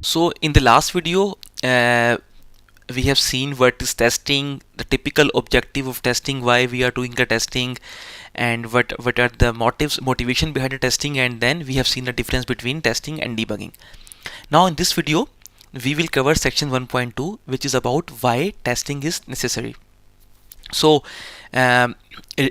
So in the last video, we have seen what is testing, the typical objective of testing, why we are doing the testing, and what are the motivation behind the testing, and then we have seen the difference between testing and debugging. Now in this video, we will cover section 1.2, which is about why testing is necessary. So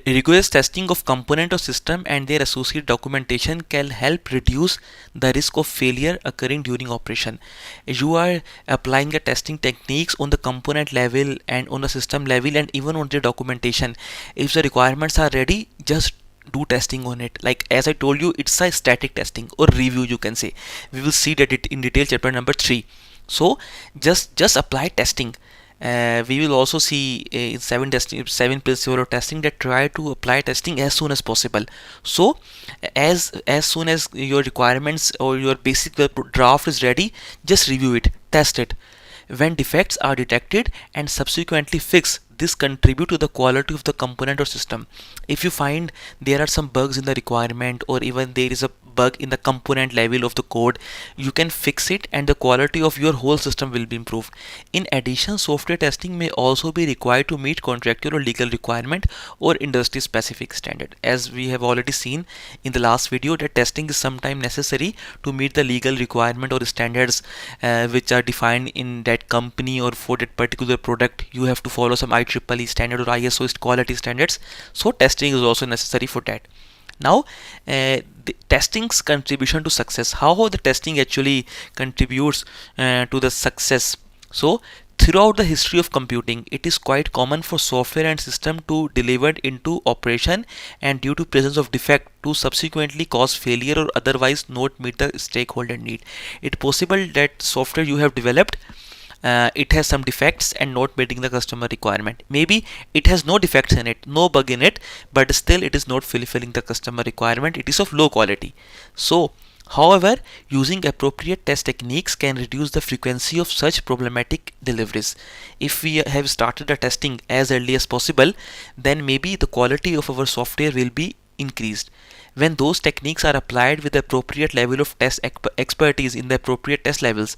rigorous testing of component or system and their associated documentation can help reduce the risk of failure occurring during operation. You are applying the testing techniques on the component level and on the system level and even on the documentation. If the requirements are ready, just do testing on it. Like as I told you, it's a static testing or review, you can say. We will see that it in detail chapter number 3. So just apply testing. We will also see in 7 principles of testing that try to apply testing as soon as possible. So as soon as your requirements or your basic draft is ready, just review it, test it. When defects are detected and subsequently fixed, this contribute to the quality of the component or system. If you find there are some bugs in the requirement, or even there is a bug in the component level of the code, you can fix it and the quality of your whole system will be improved. In addition, software testing may also be required to meet contractual or legal requirement or industry specific standard. As we have already seen in the last video, that testing is sometimes necessary to meet the legal requirement or standards which are defined in that company, or for that particular product you have to follow some IEEE standard or ISO quality standards. So testing is also necessary for that. Now the testing's contribution to success, how the testing actually contributes to the success. So throughout the history of computing, it is quite common for software and system to delivered into operation and due to presence of defect to subsequently cause failure or otherwise not meet the stakeholder need. It's possible that software you have developed, it has some defects and not meeting the customer requirement. Maybe it has no defects in it, no bug in it, but still it is not fulfilling the customer requirement. It is of low quality. So however, using appropriate test techniques can reduce the frequency of such problematic deliveries. If we have started the testing as early as possible, then maybe the quality of our software will be increased. When those techniques are applied with the appropriate level of test expertise in the appropriate test levels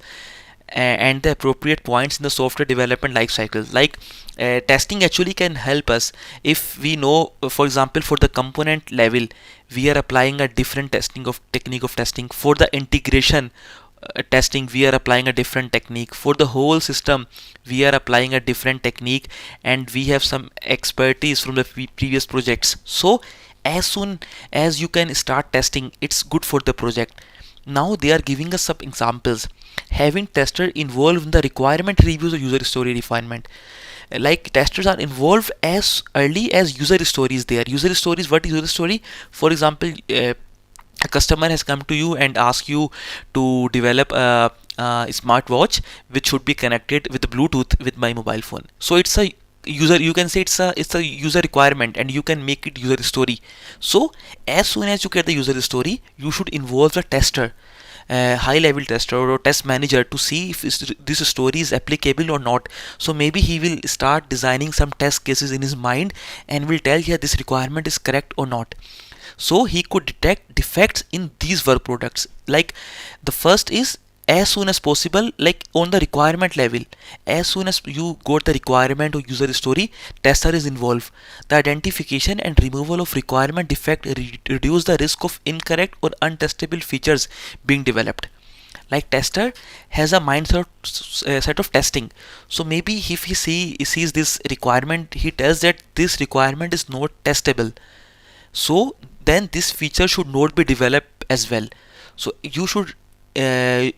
and the appropriate points in the software development life cycle, like testing actually can help us. If we know, for example, for the component level we are applying a different technique of testing. For the integration testing we are applying a different technique. For the whole system we are applying a different technique, and we have some expertise from the previous projects. So as soon as you can start testing, it's good for the project. Now they are giving us some examples. Having tester involved in the requirement reviews or user story refinement. Like testers are involved as early as user story is there. User stories, what is user story? For example, a customer has come to you and asked you to develop a smartwatch which should be connected with Bluetooth with my mobile phone. So it's a user, you can say it's a user requirement, and you can make it user story. So as soon as you get the user story, you should involve the tester, high level tester or test manager, to see if this story is applicable or not. So maybe he will start designing some test cases in his mind and will tell here this requirement is correct or not. So he could detect defects in these work products. Like the first is, as soon as possible, like on the requirement level, as soon as you got the requirement or user story, tester is involved. The identification and removal of requirement defect reduce the risk of incorrect or untestable features being developed. Like tester has a mindset set of testing. So maybe if he sees this requirement, he tells that this requirement is not testable, so then this feature should not be developed as well. So you should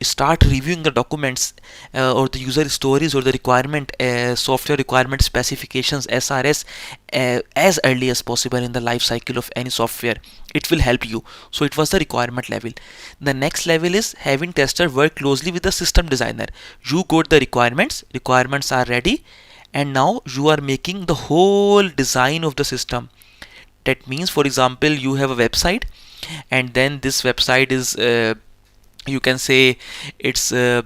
start reviewing the documents or the user stories or the requirement software requirement specifications, SRS, as early as possible in the life cycle of any software. It will help you. So it was the requirement level. The next level is having tester work closely with the system designer. You got the requirements are ready, and now you are making the whole design of the system. That means, for example, you have a website, and then this website is you can say it's a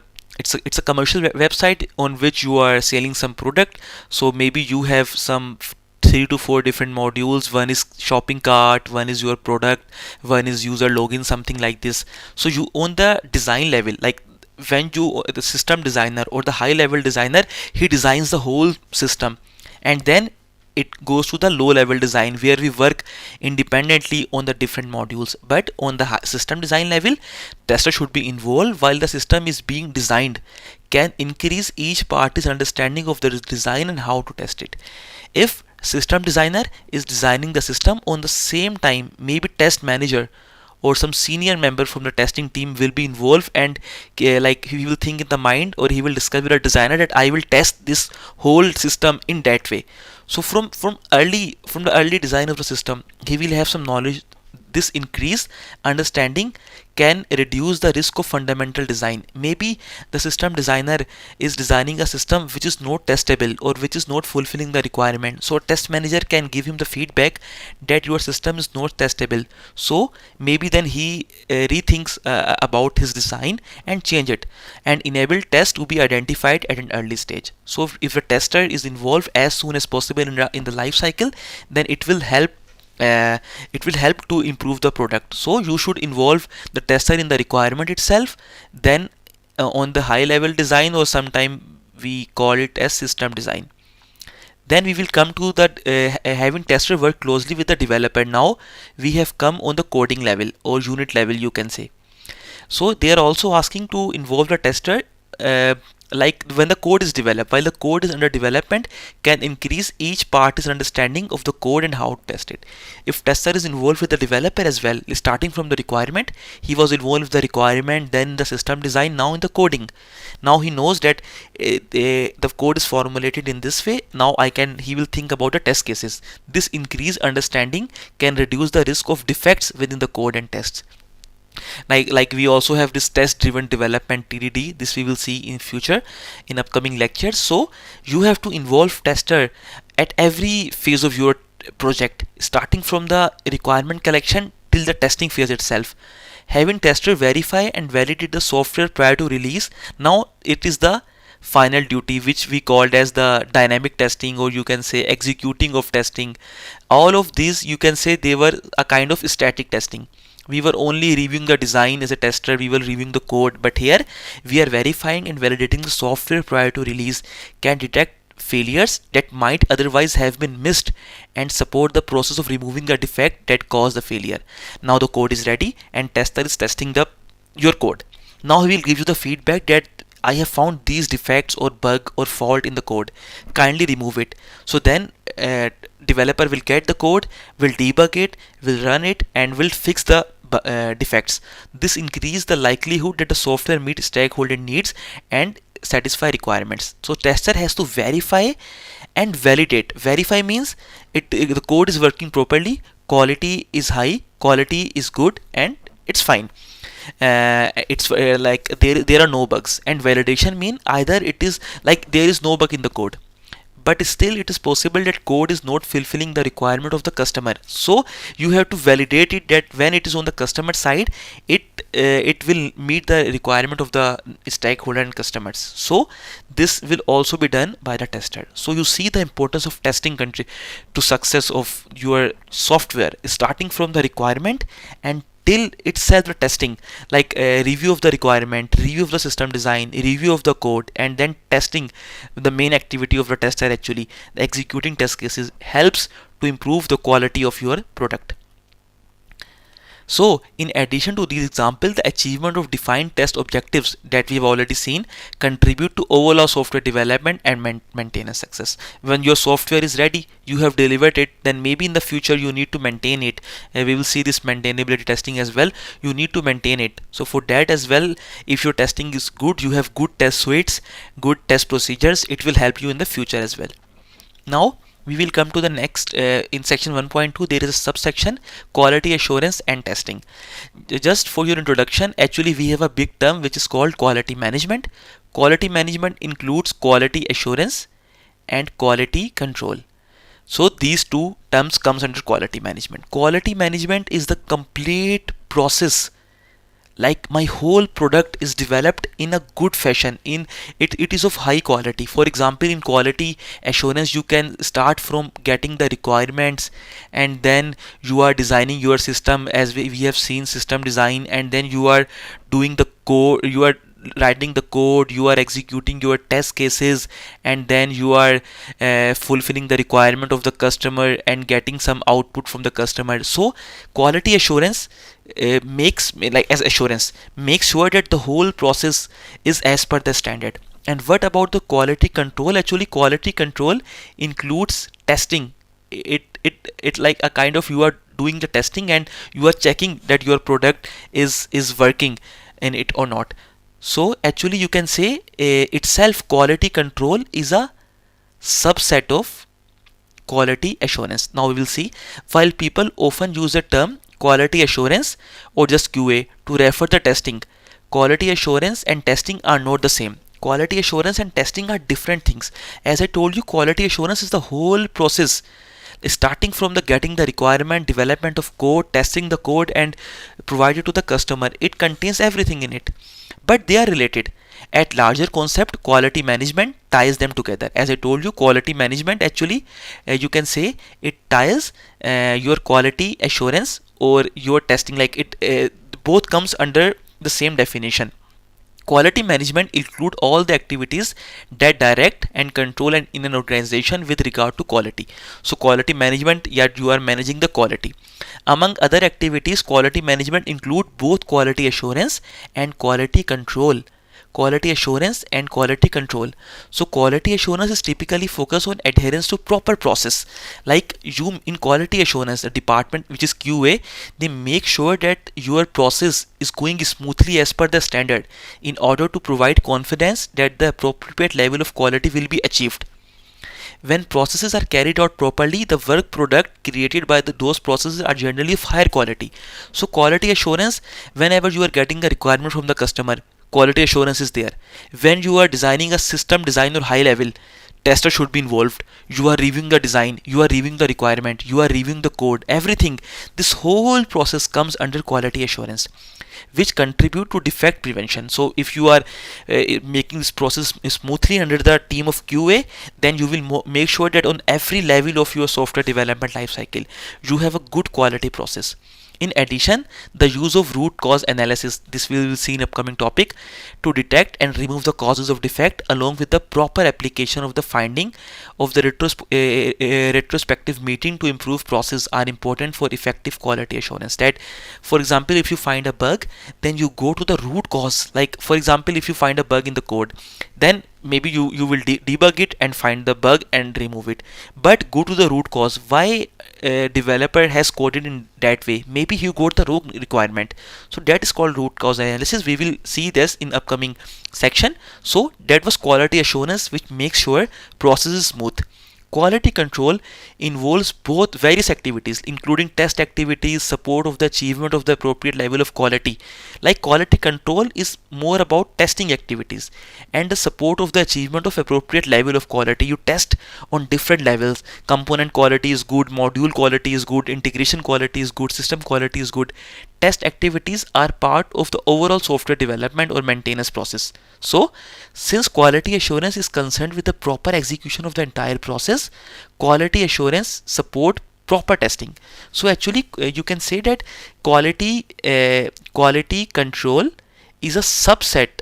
commercial website on which you are selling some product. So maybe you have some 3 to 4 different modules. One is shopping cart, one is your product, one is user login, something like this. So you on the design level, like when you the system designer or the high level designer, he designs the whole system, and then it goes to the low level design where we work independently on the different modules. But on the system design level, tester should be involved while the system is being designed, can increase each party's understanding of the design and how to test it. If system designer is designing the system, on the same time maybe test manager or some senior member from the testing team will be involved, and like he will think in the mind, or he will discuss with a designer that I will test this whole system in that way. So from the early design of the system, he will have some knowledge. This increased understanding can reduce the risk of fundamental design. Maybe the system designer is designing a system which is not testable or which is not fulfilling the requirement. So test manager can give him the feedback that your system is not testable. So maybe then he rethinks about his design and change it, and enable test to be identified at an early stage. So if the tester is involved as soon as possible in the life cycle, then it will help to improve the product. So you should involve the tester in the requirement itself, then on the high level design, or sometime we call it as system design. Then we will come to the having tester work closely with the developer. Now we have come on the coding level or unit level, you can say. So they are also asking to involve the tester, like when the code is developed, while the code is under development, can increase each party's understanding of the code and how to test it. If tester is involved with the developer as well, starting from the requirement, he was involved with the requirement, then the system design, now in the coding. Now he knows that the code is formulated in this way. Now he will think about the test cases. This increased understanding can reduce the risk of defects within the code and tests. Like we also have this test driven development, TDD. This we will see in future in upcoming lectures. So you have to involve tester at every phase of your project, starting from the requirement collection till the testing phase itself. Having tester verify and validate the software prior to release, now it is the final duty, which we called as the dynamic testing, or you can say executing of testing. All of these, you can say, they were a kind of static testing. We were only reviewing the design as a tester, we were reviewing the code, but here we are verifying and validating the software prior to release, can detect failures that might otherwise have been missed, and support the process of removing the defect that caused the failure. Now the code is ready and tester is testing your code. Now he will give you the feedback that I have found these defects or bug or fault in the code, kindly remove it. So then developer will get the code, will debug it, will run it, and will fix the defects. This increases the likelihood that the software meets stakeholder needs and satisfy requirements. So tester has to verify and validate. Verify means the code is working properly, quality is high, quality is good, and it's fine. It's like there are no bugs. And validation mean either it is like there is no bug in the code, but still it is possible that code is not fulfilling the requirement of the customer. So you have to validate it that when it is on the customer side, it will meet the requirement of the stakeholder and customers. So this will also be done by the tester. So you see the importance of testing to success of your software, starting from the requirement and till itself the testing, like review of the requirement, review of the system design, review of the code, and then testing. The main activity of the tester, actually the executing test cases, helps to improve the quality of your product. So in addition to these examples, the achievement of defined test objectives that we have already seen contribute to overall software development and maintenance success. When your software is ready, you have delivered it, then maybe in the future you need to maintain it. We will see this maintainability testing as well. You need to maintain it. So for that as well, if your testing is good, you have good test suites, good test procedures, it will help you in the future as well. Now we will come to the next in section 1.2. there is a subsection quality assurance and testing. Just for your introduction, actually we have a big term which is called quality management. Quality management includes quality assurance and quality control. So these two terms comes under quality management. Quality management is the complete process, like my whole product is developed in a good fashion, in it is of high quality. For example, in quality assurance, you can start from getting the requirements, and then you are designing your system, as we have seen system design, and then you are doing the code, you are writing the code, you are executing your test cases, and then you are fulfilling the requirement of the customer and getting some output from the customer. So quality assurance makes, like as assurance, makes sure that the whole process is as per the standard. And what about the quality control? Actually, quality control includes testing. It like a kind of, you are doing the testing and you are checking that your product is working in it or not. So actually you can say itself quality control is a subset of quality assurance. Now we will see, while people often use the term quality assurance or just QA to refer the testing, quality assurance and testing are not the same. Quality assurance and testing are different things. As I told you, quality assurance is the whole process, starting from the getting the requirement, development of code, testing the code, and provide it to the customer. It contains everything in it, but they are related. At larger concept, quality management ties them together. As I told you, quality management actually, you can say it ties your quality assurance or your testing, like it both comes under the same definition. Quality management include all the activities that direct and control in an organization with regard to quality. So quality management, yet you are managing the quality. Among other activities, quality management include both quality assurance and quality control. Quality assurance and quality control. So quality assurance is typically focused on adherence to proper process. Like you in quality assurance, the department which is QA, they make sure that your process is going smoothly as per the standard in order to provide confidence that the appropriate level of quality will be achieved. When processes are carried out properly, the work product created by those processes are generally of higher quality. So quality assurance, whenever you are getting a requirement from the customer, quality assurance is there. When you are designing a system design or high level, tester should be involved. You are reviewing the design, you are reviewing the requirement, you are reviewing the code, everything. This whole process comes under quality assurance, which contribute to defect prevention. So if you are making this process smoothly under the team of QA, then you will make sure that on every level of your software development lifecycle, you have a good quality process. In addition, the use of root cause analysis, this we will see in upcoming topic, to detect and remove the causes of defect, along with the proper application of the finding of the retrospective meeting to improve process, are important for effective quality assurance. That, for example, if you find a bug, then you go to the root cause. Like for example, if you find a bug in the code, then maybe you will debug it and find the bug and remove it, but go to the root cause. Why developer has coded in that way? Maybe he got the wrong requirement. So that is called root cause analysis. We will see this in upcoming section. So that was quality assurance, which makes sure process is smooth. Quality control involves both various activities, including test activities, support of the achievement of the appropriate level of quality. Like quality control is more about testing activities and the support of the achievement of appropriate level of quality. You test on different levels. Component quality is good, module quality is good, integration quality is good, system quality is good. Test activities are part of the overall software development or maintenance process. So, since quality assurance is concerned with the proper execution of the entire process, quality assurance support proper testing. So actually, you can say that quality control is a subset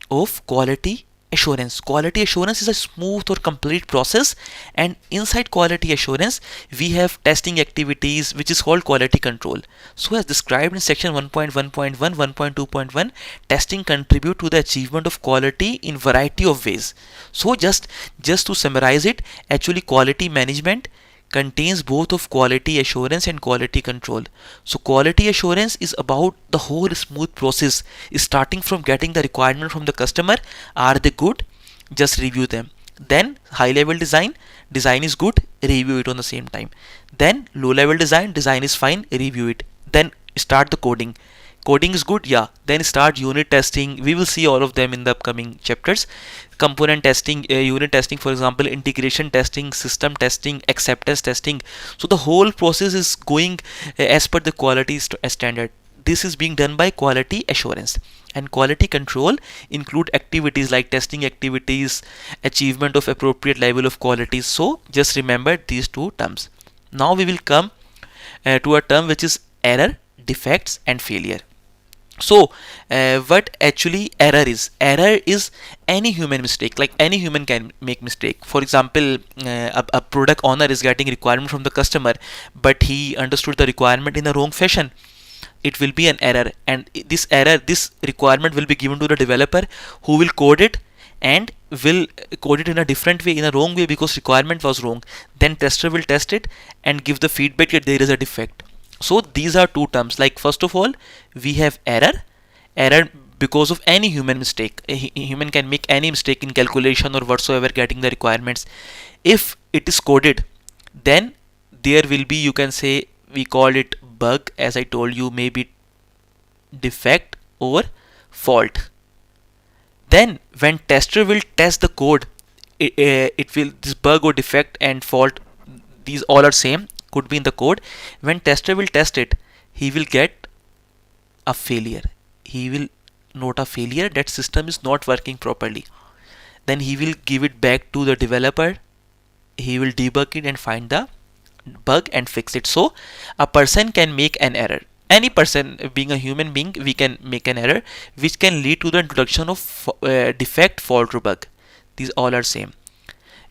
of quality assurance. Quality assurance is a smooth or complete process, and inside quality assurance we have testing activities, which is called quality control. So as described in section 1.1.1, 1.2.1, testing contribute to the achievement of quality in variety of ways. So just to summarize it, actually quality management contains both of quality assurance and quality control. So quality assurance is about the whole smooth process, starting from getting the requirement from the customer. Are they good? Just review them. Then high level design is good, review it on the same time. Then low level design is fine, review it. Then start the coding. Coding is good, yeah, then start unit testing. We will see all of them in the upcoming chapters. Component testing, unit testing, for example, integration testing, system testing, acceptance testing. So the whole process is going as per the quality standard. This is being done by quality assurance. And quality control include activities like testing activities, achievement of appropriate level of quality. So just remember these two terms. Now we will come to a term which is error, defects and failure. So what actually error is? Error is any human mistake, like any human can make mistake. For example, a product owner is getting requirement from the customer, but he understood the requirement in the wrong fashion. It will be an error, and this requirement will be given to the developer, who will code it and will code it in a different way, in a wrong way, because requirement was wrong. Then tester will test it and give the feedback that there is a defect. So these are two terms. Like first of all, we have error because of any human mistake. A human can make any mistake in calculation or whatsoever getting the requirements. If it is coded, then there will be, you can say, we call it bug, as I told you, maybe defect or fault. Then when tester will test the code, it will, this bug or defect and fault, these all are same, could be in the code. When tester will test it, he will get a failure. He will note a failure that system is not working properly. Then he will give it back to the developer. He will debug it and find the bug and fix it. So a person can make an error. Any person, being a human being, we can make an error which can lead to the introduction of defect, fault or bug. These all are same.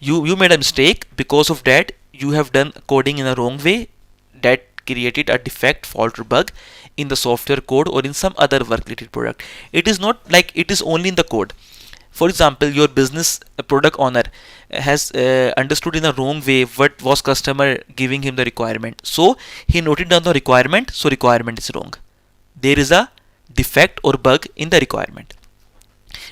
You made a mistake, because of that you have done coding in a wrong way, that created a defect, fault or bug in the software code or in some other work related product. It is not like it is only in the code. For example, your business product owner has understood in a wrong way what was customer giving him the requirement. So he noted down the requirement, so requirement is wrong. There is a defect or bug in the requirement.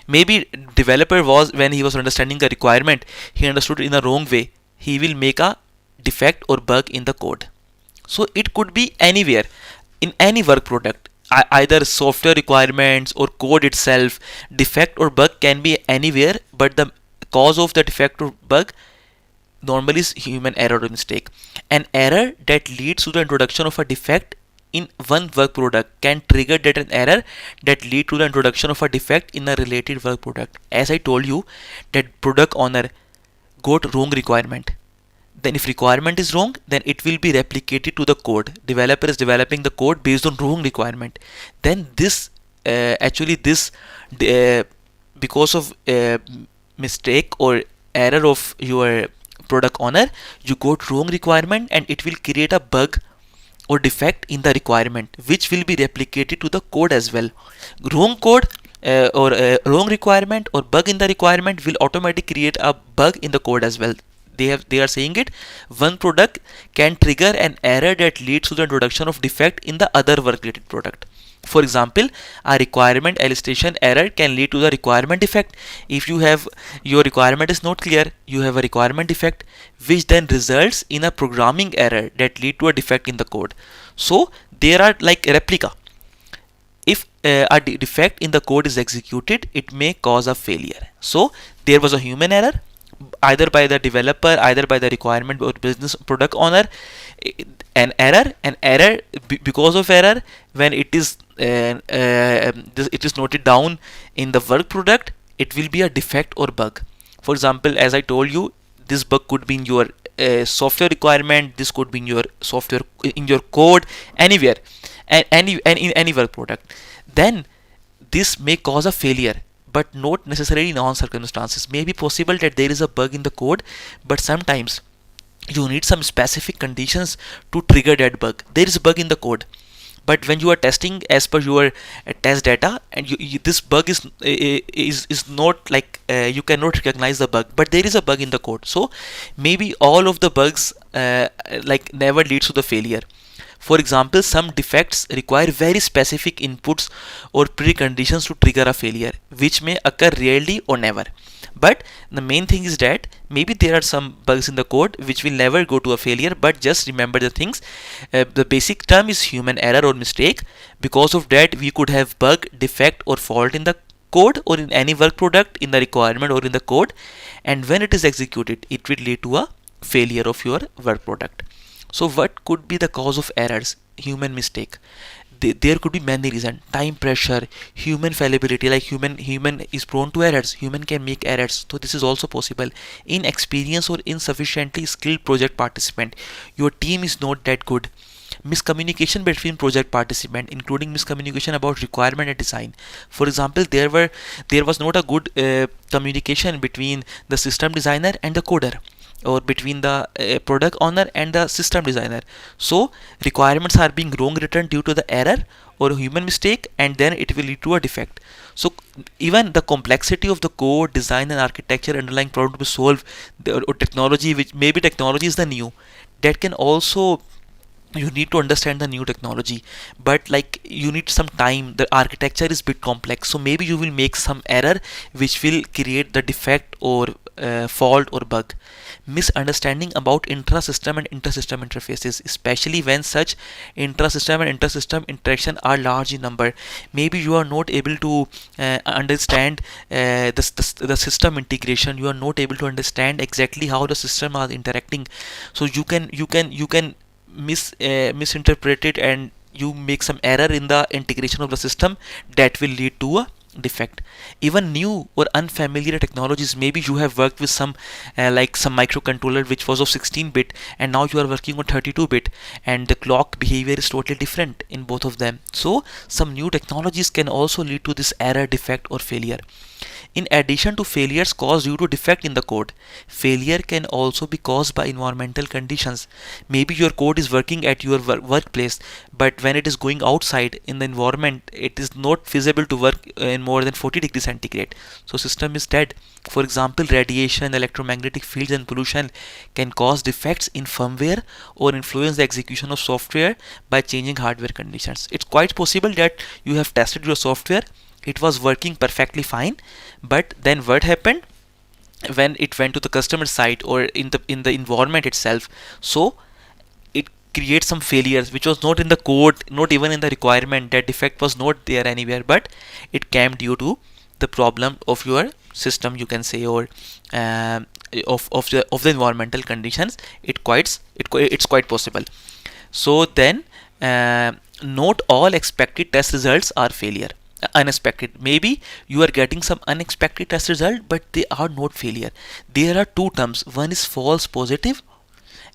Maybe developer was, when he was understanding the requirement, he understood in a wrong way. He will make a defect or bug in the code. So it could be anywhere, in any work product. Either software requirements or code itself, defect or bug can be anywhere, but the cause of the defect or bug normally is human error or mistake. An error that leads to the introduction of a defect in one work product can trigger that an error that lead to the introduction of a defect in a related work product. As I told you, that product owner got wrong requirement. Then if requirement is wrong, then it will be replicated to the code. Developer is developing the code based on wrong requirement. Then this because of mistake or error of your product owner, you got wrong requirement, and it will create a bug or defect in the requirement, which will be replicated to the code as well. Wrong code or wrong requirement or bug in the requirement will automatically create a bug in the code as well. They are saying it, one product can trigger an error that leads to the introduction of defect in the other work related product. For example, a requirement elicitation error can lead to the requirement defect. If you have, your requirement is not clear, you have a requirement defect, which then results in a programming error that lead to a defect in the code. So there are like replica. If a defect in the code is executed, it may cause a failure. So there was a human error, either by the developer, either by the requirement or business product owner. An error because of error, when it is noted down in the work product, it will be a defect or bug. For example, as I told you, this bug could be in your software requirement, this could be in your software, in your code, anywhere, and in any work product. Then this may cause a failure, but not necessarily in all circumstances. May be possible that there is a bug in the code, but sometimes you need some specific conditions to trigger that bug. There is a bug in the code, but when you are testing as per your test data, and this bug is not like you cannot recognize the bug, but there is a bug in the code. So maybe all of the bugs like never leads to the failure. For example, some defects require very specific inputs or preconditions to trigger a failure, which may occur rarely or never. But the main thing is that maybe there are some bugs in the code which will never go to a failure, but just remember the things. The basic term is human error or mistake. Because of that, we could have bug, defect, or fault in the code or in any work product, in the requirement or in the code, and when it is executed, it will lead to a failure of your work product. So what could be the cause of errors? Human mistake. There could be many reasons: time pressure, human fallibility, like human is prone to errors, human can make errors, so this is also possible. Inexperience or insufficiently skilled project participant, your team is not that good. Miscommunication between project participants, including miscommunication about requirement and design. For example, there was not a good communication between the system designer and the coder, or between the product owner and the system designer. So requirements are being wrong written due to the error or human mistake, and then it will lead to a defect. So even the complexity of the code, design, and architecture underlying problem to be solved, or technology, which maybe technology is the new, that can also, you need to understand the new technology, but like you need some time, the architecture is bit complex, so maybe you will make some error which will create the defect or fault or bug. Misunderstanding about intra-system and inter-system interfaces, especially when such intra-system and inter-system interaction are large in number. Maybe you are not able to understand the system integration, you are not able to understand exactly how the system are interacting, so you can misinterpret it, and you make some error in the integration of the system that will lead to a defect. Even new or unfamiliar technologies, maybe you have worked with some like some microcontroller which was of 16-bit, and now you are working on 32-bit, and the clock behavior is totally different in both of them. So some new technologies can also lead to this error, defect, or failure. In addition to failures caused due to defect in the code, failure can also be caused by environmental conditions. Maybe your code is working at your workplace, but when it is going outside in the environment, it is not feasible to work in more than 40 degrees centigrade. So system is dead. For example, radiation, electromagnetic fields, and pollution can cause defects in firmware or influence the execution of software by changing hardware conditions. It's quite possible that you have tested your software, it was working perfectly fine, but then what happened when it went to the customer site or in the environment itself, so it creates some failures which was not in the code, not even in the requirement. That defect was not there anywhere, but it came due to the problem of your system, you can say, or of the environmental conditions. It's quite possible. So then not all expected test results are failure. Unexpected, maybe you are getting some unexpected test result, but they are not failure. There are two terms, one is false positive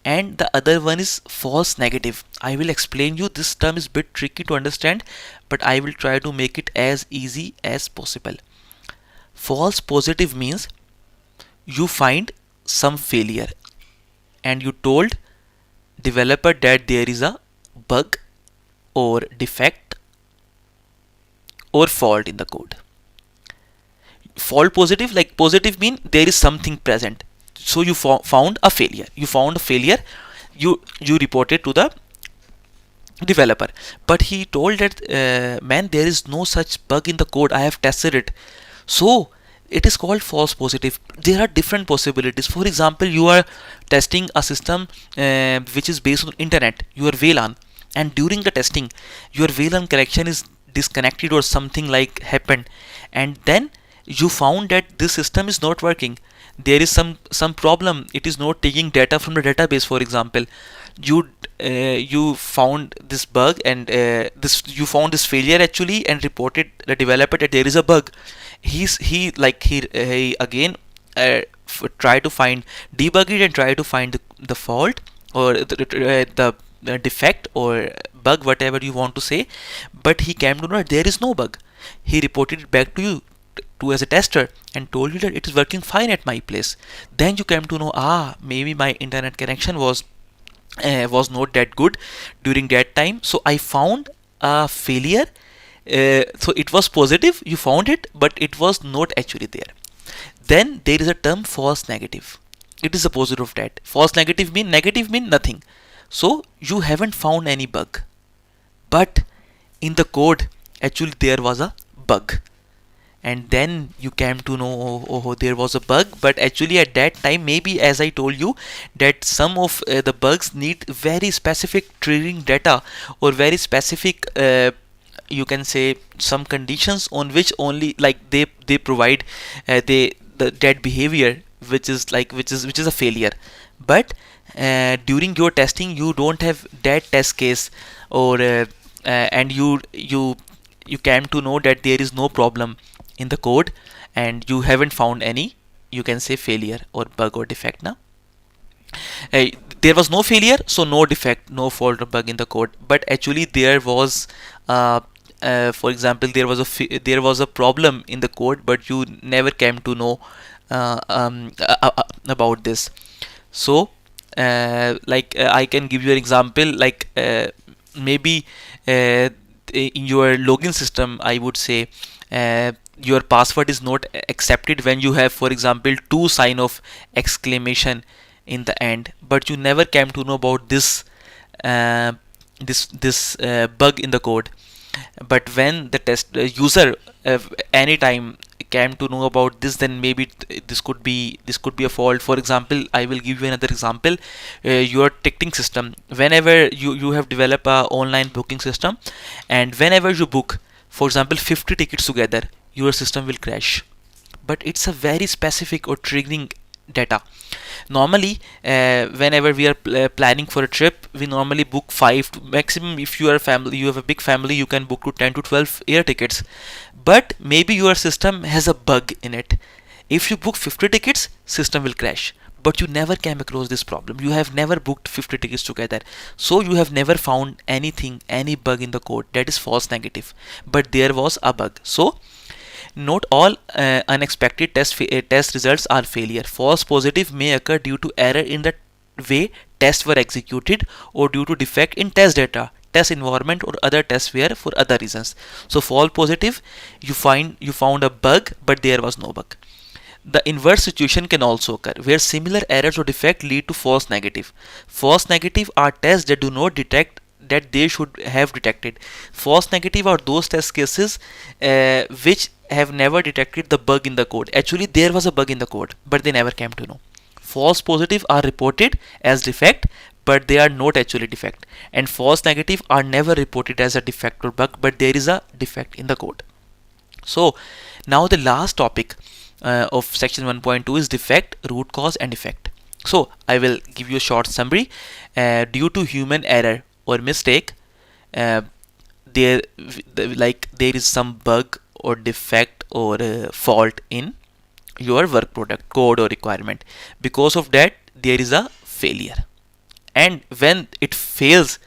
and the other one is false negative. I will explain you, this term is bit tricky to understand, but I will try to make it as easy as possible. False positive means you find some failure and you told developer that there is a bug or defect or fault in the code. Fault positive, like positive mean there is something present, so you found a failure. You reported to the developer, but he told that man, there is no such bug in the code, I have tested it. So it is called false positive. There are different possibilities. For example, you are testing a system which is based on internet, your VLAN, and during the testing your VLAN connection is disconnected or something like happened, and then you found that this system is not working. There is some problem, it is not taking data from the database. For example, you found this bug, and you found this failure actually, and reported the developer that there is a bug. He again try to find, debug it and try to find the fault or the defect or bug, whatever you want to say, but he came to know that there is no bug. He reported it back to you as a tester and told you that it is working fine at my place. Then you came to know, maybe my internet connection was not that good during that time, so I found a failure. So it was positive, you found it, but it was not actually there. Then there is a term false negative. It is opposite of that. False negative mean nothing. So you haven't found any bug, but in the code actually there was a bug, and then you came to know, there was a bug. But actually at that time, maybe as I told you, that some of the bugs need very specific triggering data, or very specific you can say some conditions on which only like they provide that behavior, which is a failure. But during your testing you don't have that test case, or and you came to know that there is no problem in the code, and you haven't found any, you can say, failure or bug or defect. Now uh, there was no failure, so no defect, no fault or bug in the code. But actually there was for example, there was a problem in the code, but you never came to know about this. So I can give you an example, like maybe in your login system, I would say your password is not accepted when you have, for example, 2 sign of exclamation in the end, but you never came to know about uh, this bug in the code. But when the test user anytime came to know about this, then maybe this could be a fault. For example, I will give you another example. Your ticketing system, whenever you have developed a online booking system, and whenever you book, for example, 50 tickets together, your system will crash. But it's a very specific or triggering data. Normally whenever we are planning for a trip, we normally book 5 to maximum. If you are a family, you have a big family, you can book to 10 to 12 air tickets. But maybe your system has a bug in it. If you book 50 tickets, system will crash. But you never came across this problem, you have never booked 50 tickets together, so you have never found anything, any bug in the code. That is false negative. But there was a bug. So not all unexpected test results are failure. False positive may occur due to error in the way tests were executed, or due to defect in test data, test environment, or other tests were for other reasons. So false positive, you found a bug, but there was no bug. The inverse situation can also occur, where similar errors or defect lead to false negative. False negative are tests that do not detect that they should have detected. False negative are those test cases which have never detected the bug in the code. Actually, there was a bug in the code, but they never came to know. False positive are reported as defect, but they are not actually defect. And false negative are never reported as a defect or bug, but there is a defect in the code. So now the last topic of section 1.2 is defect, root cause, and effect. So I will give you a short summary. Due to human error or mistake, there is some bug or defect or fault in your work product, code, or requirement. Because of that, there is a failure, and when it fails,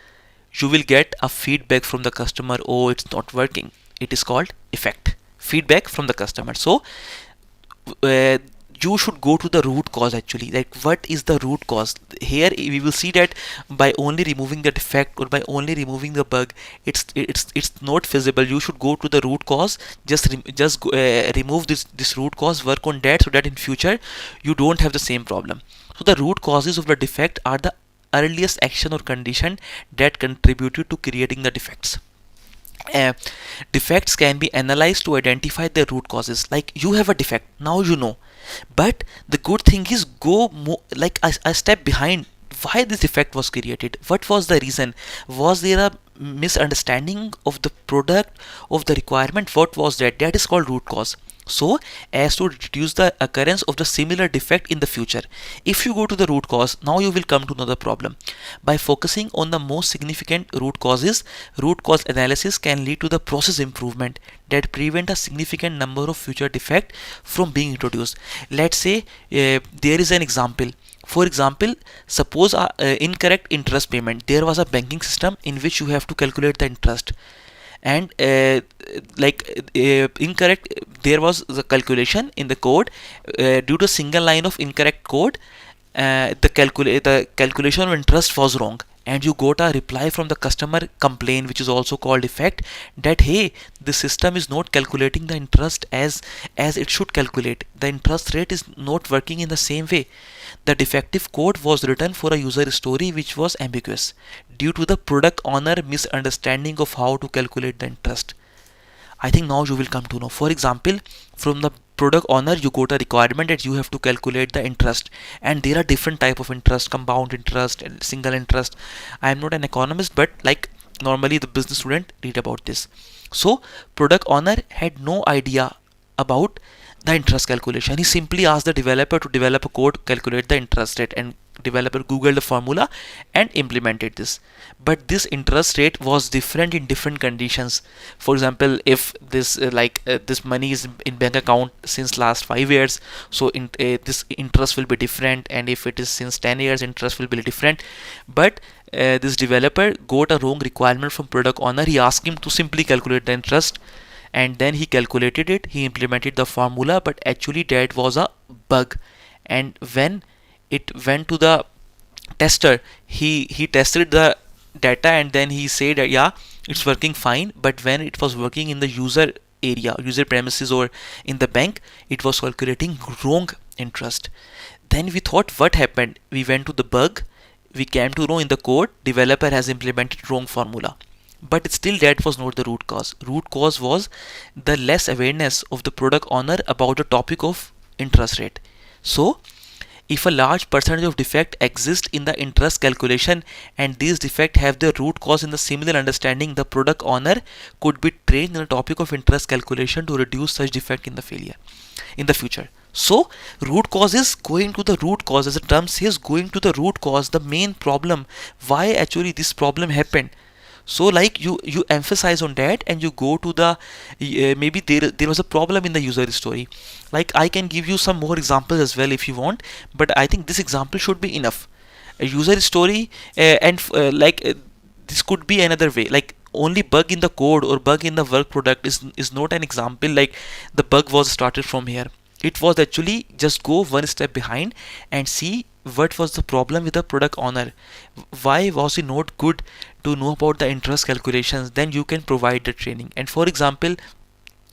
you will get a feedback from the customer. Oh, it's not working. It is called effect, feedback from the customer. So uh, you should go to the root cause. Actually, like, what is the root cause? Here we will see that by only removing the defect or by only removing the bug, it's not feasible. You should go to the root cause. Just remove this root cause, work on that, so that in future you don't have the same problem. So the root causes of the defect are the earliest action or condition that contributed to creating the defects. uh, Defects can be analyzed to identify the root causes. Like, you have a defect, now you know, but the good thing is go more like a step behind. Why this defect was created? What was the reason? Was there a misunderstanding of the product, of the requirement? What was that? That is called root cause. So as to reduce the occurrence of the similar defect in the future. If you go to the root cause, now you will come to know the problem. By focusing on the most significant root causes, root cause analysis can lead to the process improvement that prevent a significant number of future defects from being introduced. Let's say there is an example. For example, suppose incorrect interest payment. There was a banking system in which you have to calculate the interest, and incorrect, there was the calculation in the code. Due to a single line of incorrect code, the calculation of interest was wrong, and you got a reply from the customer complaint, which is also called defect, that hey, the system is not calculating the interest as it should calculate. The interest rate is not working in the same way. The defective code was written for a user story which was ambiguous due to the product owner misunderstanding of how to calculate the interest. I think now you will come to know. For example, from the product owner, you got a requirement that you have to calculate the interest, and there are different type of interest: compound interest and single interest. I am not an economist, but like normally the business student read about this. So product owner had no idea about the interest calculation. He simply asked the developer to develop a code, calculate the interest rate, and developer googled the formula and implemented this. But this interest rate was different in different conditions. For example, if this this money is in bank account since last 5 years, so this interest will be different, and if it is since 10 years, interest will be different. But this developer got a wrong requirement from product owner. He asked him to simply calculate the interest, and then he calculated it, he implemented the formula, but actually that was a bug. And when it went to the tester, he tested the data, and then he said that yeah, it's working fine. But when it was working in the user area, user premises, or in the bank, it was calculating wrong interest. Then we thought, what happened? We went to the bug, we came to know in the code developer has implemented wrong formula. But still that was not the root cause. Root cause was the less awareness of the product owner about the topic of interest rate. So if a large percentage of defect exists in the interest calculation, and these defects have their root cause in the similar understanding, the product owner could be trained in the topic of interest calculation to reduce such defect in the future. So root cause is going to the root cause, as the term says, going to the root cause, the main problem, why actually this problem happened. So like you emphasize on that, and you go to the maybe there was a problem in the user story. Like I can give you some more examples as well if you want, but I think this example should be enough. A user story this could be another way, like only bug in the code or bug in the work product is not an example. Like the bug was started from here. It was actually just go one step behind and see what was the problem with the product owner. Why was he not good to know about the interest calculations? Then you can provide the training. And for example,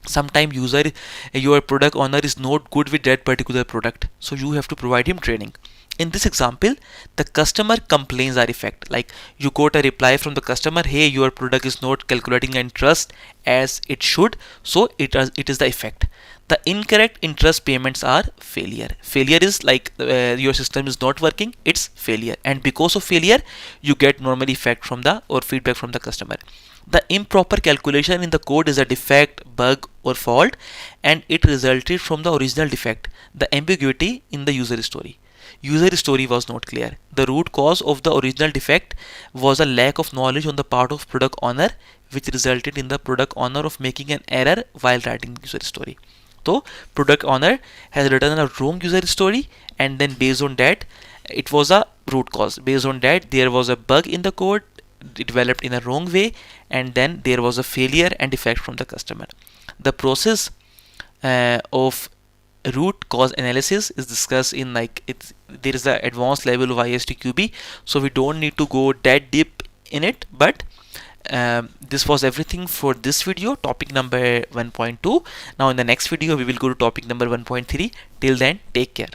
sometime your product owner is not good with that particular product, so you have to provide him training. In this example, the customer complaints are effect. Like you got a reply from the customer, hey, your product is not calculating interest as it should, so it is the effect. The incorrect interest payments are failure. Failure is like your system is not working, it's failure, and because of failure you get normal effect from the or feedback from the customer. The improper calculation in the code is a defect, bug, or fault, and it resulted from the original defect, the ambiguity in the user story. User story was not clear. The root cause of the original defect was a lack of knowledge on the part of product owner, which resulted in the product owner of making an error while writing user story. So product owner has written a wrong user story, and then based on that it was a root cause. Based on that there was a bug in the code, developed in a wrong way, and then there was a failure and defect from the customer. The process of root cause analysis is discussed in there is an advanced level of ISTQB, so we don't need to go that deep in it. But this was everything for this video, topic number 1.2. Now in the next video we will go to topic number 1.3. Till then, take care.